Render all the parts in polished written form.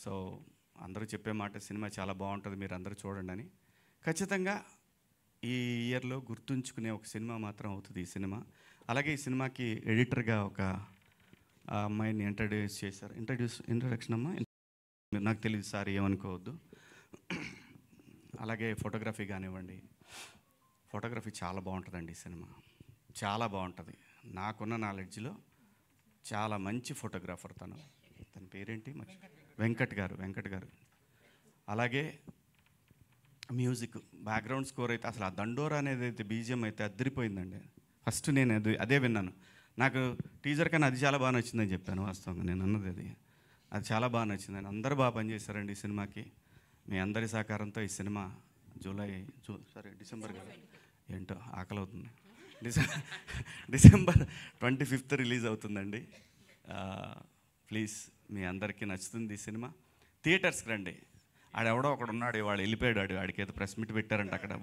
So అందరూ చెప్పే మాట సినిమా చాలా బాగుంటుంది, మీరు అందరూ చూడండి అని. ఖచ్చితంగా ఈ ఇయర్లో గుర్తుంచుకునే ఒక సినిమా మాత్రం అవుతుంది ఈ సినిమా. అలాగే ఈ సినిమాకి ఎడిటర్గా ఒక అమ్మాయిని ఇంట్రడ్యూస్ చేశారు. ఇంట్రడక్షన్ అమ్మా, నాకు తెలియదు సార్, ఏమనుకోవద్దు. అలాగే ఫోటోగ్రఫీ కానివ్వండి, ఫోటోగ్రఫీ చాలా బాగుంటుందండి ఈ సినిమా, చాలా బాగుంటుంది. నాకున్న నాలెడ్జ్లో చాలా మంచి ఫోటోగ్రాఫర్ తన పేరేంటి వెంకట్ గారు. అలాగే మ్యూజిక్, బ్యాక్గ్రౌండ్ స్కోర్ అయితే అసలు ఆ దండోరా అనేది అయితే బీజిఎం అయితే అద్దరిపోయిందండి. ఫస్ట్ నేను అదే విన్నాను. నాకు టీజర్ కన్నా అది చాలా బాగా నచ్చిందని చెప్పాను. వాస్తవంగా నేను అన్నది అది చాలా బాగా నచ్చిందని. అందరూ బాగా పనిచేశారండి ఈ సినిమాకి. మీ అందరి సహకారంతో ఈ సినిమా డిసెంబర్ కదా, ఏంటో ఆకలి అవుతుంది, డిసెంబర్ 25th రిలీజ్ అవుతుందండి. ప్లీజ్ మీ అందరికీ నచ్చుతుంది ఈ సినిమా. థియేటర్స్కి రండి. ఆడెవడో ఒకడు ఉన్నాడు, వాడు వెళ్ళిపోయాడు, వాడికి ఏదో ప్రెస్ మీట్ పెట్టారంట అక్కడ.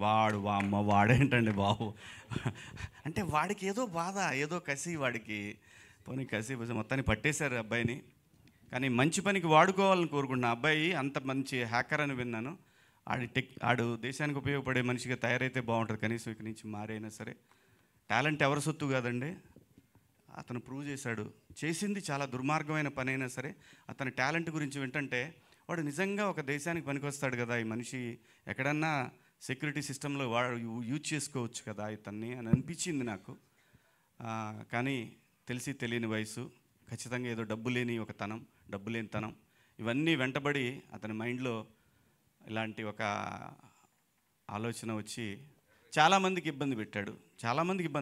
వాడేంటండి బాబు అంటే వాడికి ఏదో బాధ, ఏదో కసి, వాడికి పోనీ కసి మొత్తాన్ని పట్టేశారు అబ్బాయిని. కానీ మంచి పనికి వాడుకోవాలని కోరుకుంటున్నా. అబ్బాయి అంత మంచి హ్యాకర్ అని విన్నాను. ఆడు దేశానికి ఉపయోగపడే మనిషిగా తయారైతే బాగుంటుంది. కనీసం ఇక్కడి నుంచి మారైనా సరే. టాలెంట్ ఎవరి సొత్తు కాదండి, అతను ప్రూవ్ చేశాడు. చేసింది చాలా దుర్మార్గమైన పని అయినా సరే అతని టాలెంట్ గురించి వింటుంటే వాడు నిజంగా ఒక దేశానికి పనికొస్తాడు కదా ఈ మనిషి, ఎక్కడన్నా సెక్యూరిటీ సిస్టంలో వాడు యూజ్ చేసుకోవచ్చు కదా ఇతన్ని అని అనిపించింది నాకు. కానీ తెలిసి తెలియని వయసు, ఖచ్చితంగా ఏదో డబ్బు లేని తనం ఇవన్నీ వెంటబడి అతని మైండ్లో ఇలాంటి ఒక ఆలోచన వచ్చి చాలామందికి ఇబ్బంది పెట్టాడు.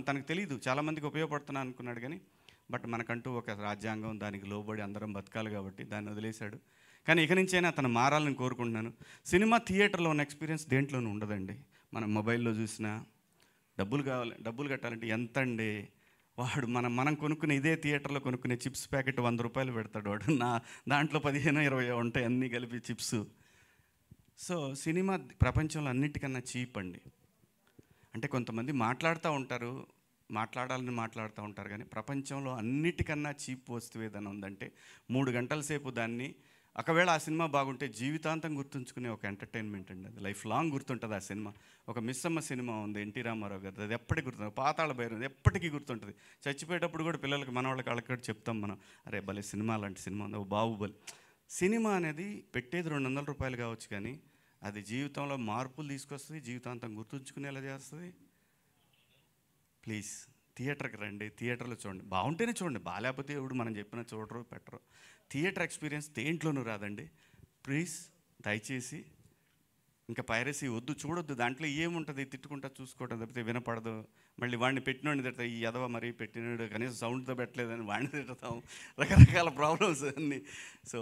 తనకు తెలియదు, చాలామందికి ఉపయోగపడుతున్నా అనుకున్నాడు. కానీ బట్ మనకంటూ ఒక రాజ్యాంగం, దానికి లోబడి అందరం బతకాలి కాబట్టి దాన్ని వదిలేశాడు. కానీ ఇక నుంచైనా అతను మారాలని కోరుకుంటున్నాను. సినిమా థియేటర్లో ఉన్న ఎక్స్పీరియన్స్ దేంట్లోనూ ఉండదండి. మనం మొబైల్లో చూసినా డబ్బులు కట్టాలంటే ఎంత అండి. వాడు మనం కొనుక్కునే ఇదే థియేటర్లో కొనుక్కునే చిప్స్ ప్యాకెట్ 100 రూపాయలు పెడతాడు వాడు. దాంట్లో 15-20 ఉంటాయి అన్నీ కలిపి చిప్స్. సో సినిమా ప్రపంచంలో అన్నిటికన్నా చీప్ అండి. అంటే కొంతమంది మాట్లాడాలని మాట్లాడుతూ ఉంటారు కానీ ప్రపంచంలో అన్నిటికన్నా చీప్ వస్తువు ఏదైనా ఉందంటే 3 గంటల సేపు దాన్ని, ఒకవేళ ఆ సినిమా బాగుంటే జీవితాంతం గుర్తుంచుకునే ఒక ఎంటర్టైన్మెంట్ అండి. అది లైఫ్ లాంగ్ గుర్తుంటుంది ఆ సినిమా. ఒక మిస్సమ్మ సినిమా ఉంది ఎన్టీ రామారావు గారు, అది ఎప్పటికీ గుర్తుంది. పాతాళ భైరవి ఎప్పటికీ గుర్తుంటుంది. చచ్చిపోయేటప్పుడు కూడా పిల్లలకి, మనవాళ్ళకి అళ్ళకి చెప్తాం మనం, అరే భలే సినిమా, అలాంటి సినిమా ఉంది, బాహుబలి. సినిమా అనేది పెట్టేది 200 రూపాయలు కావచ్చు కానీ అది జీవితంలో మార్పులు తీసుకొస్తుంది, జీవితాంతం గుర్తుంచుకునేలా చేస్తుంది. ప్లీజ్ థియేటర్కి రండి, థియేటర్లో చూడండి. బాగుంటేనే చూడండి, బాగాలేకపోతే ఎవడు మనం చెప్పినా చూడరు పెట్టరు. థియేటర్ ఎక్స్పీరియన్స్ దేంట్లోనూ రాదండి. ప్లీజ్ దయచేసి ఇంకా పైరసీ వద్దు, చూడొద్దు. దాంట్లో ఏముంటుంది, తిట్టుకుంటా చూసుకోవడం తప్పితే వినపడదు. మళ్ళీ వాడిని పెట్టినోడిని తిడతా, ఈ ఎదవ మరీ పెట్టినాడు కనీసం సౌండ్తో పెట్టలేదని వాడిని తిడతాం, రకరకాల ప్రాబ్లమ్స్ అన్నీ. సో